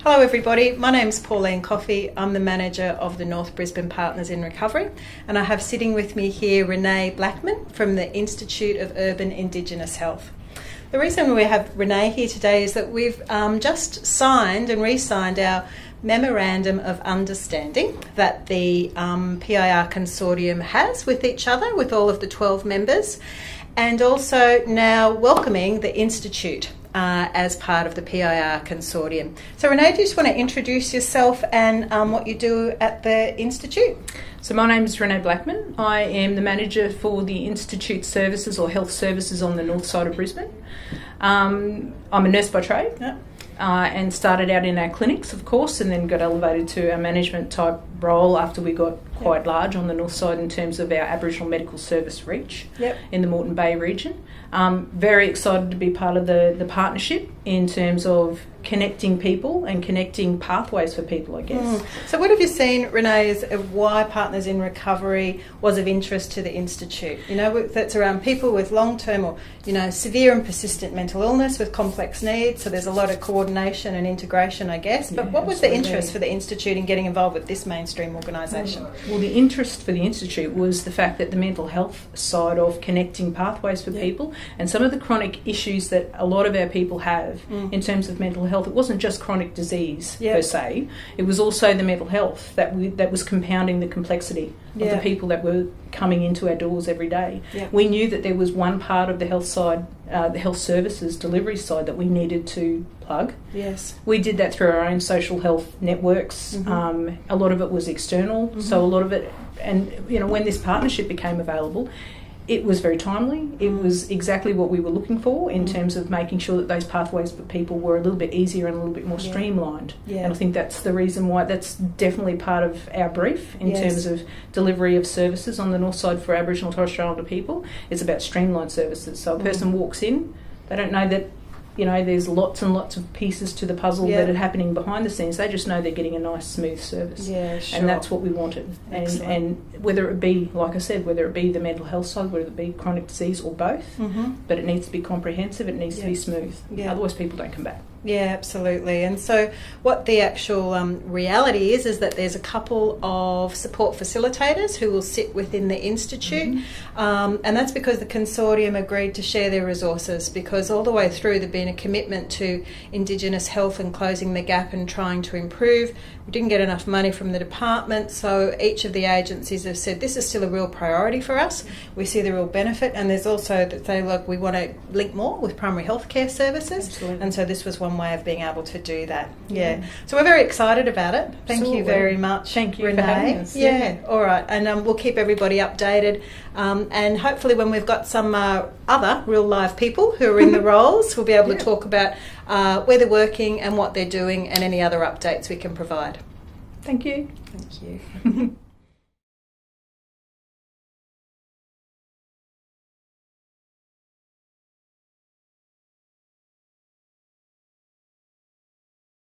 Hello everybody, my name's Pauline Coffey. I'm the manager of the North Brisbane Partners in Recovery, and I have sitting with me here Renee Blackman from the Institute of Urban Indigenous Health. The reason we have Renee here today is that we've just signed and re-signed our memorandum of understanding that the PiR consortium has with each other, with all of the 12 members, and also now welcoming the Institute as part of the PiR consortium. So Renee, do you just want to introduce yourself and what you do at the Institute? So my name is Renee Blackman. I am the manager for the Institute services or health services on the north side of Brisbane. I'm a nurse by trade. Yep. And started out in our clinics, of course, and then got elevated to a management type role after we got quite large on the north side in terms of our Aboriginal medical service reach in the Moreton Bay region. Very excited to be part of the partnership in terms of connecting people and connecting pathways for people, I guess. So what have you seen, Renee, is why Partners in Recovery was of interest to the Institute? You know, that's around people with long-term or, severe and persistent mental illness with complex needs, so there's a lot of coordination and integration, I guess. But what was the interest for the Institute in getting involved with this mainstream organisation? Well, the interest for the Institute was the fact that the mental health side of connecting pathways for people and some of the chronic issues that a lot of our people have in terms of mental health. It wasn't just chronic disease per se. It was also the mental health that was compounding the complexity of the people that were coming into our doors every day. We knew that there was one part of the health side, the health services delivery side, that we needed to plug. Yes. We did that through our own social health networks. A lot of it was external, so a lot of it, and when this partnership became available, it was very timely. It was exactly what we were looking for in terms of making sure that those pathways for people were a little bit easier and a little bit more streamlined. And I think that's the reason why that's definitely part of our brief in terms of delivery of services on the north side for Aboriginal and Torres Strait Islander people. It's about streamlined services. So a person walks in, they don't know that there's lots and lots of pieces to the puzzle that are happening behind the scenes. They just know they're getting a nice, smooth service. And that's what we wanted. And whether it be, like I said, whether it be the mental health side, whether it be chronic disease or both, but it needs to be comprehensive, it needs to be smooth. Otherwise people don't come back. Yeah, absolutely. And so what the actual reality is that there's a couple of support facilitators who will sit within the Institute, and that's because the consortium agreed to share their resources, because all the way through there'd been a commitment to Indigenous health and closing the gap and trying to improve. We didn't get enough money from the department, so each of the agencies have said this is still a real priority for us. We see the real benefit, and there's also that say, look, we want to link more with primary health care services, and so this was one way of being able to do that. So we're very excited about it. Thank you very much. Thank you, Renee. for having us. All right, and we'll keep everybody updated, and hopefully when we've got some other real live people who are in the roles, we'll be able to talk about where they're working and what they're doing and any other updates we can provide. Thank you. Thank you.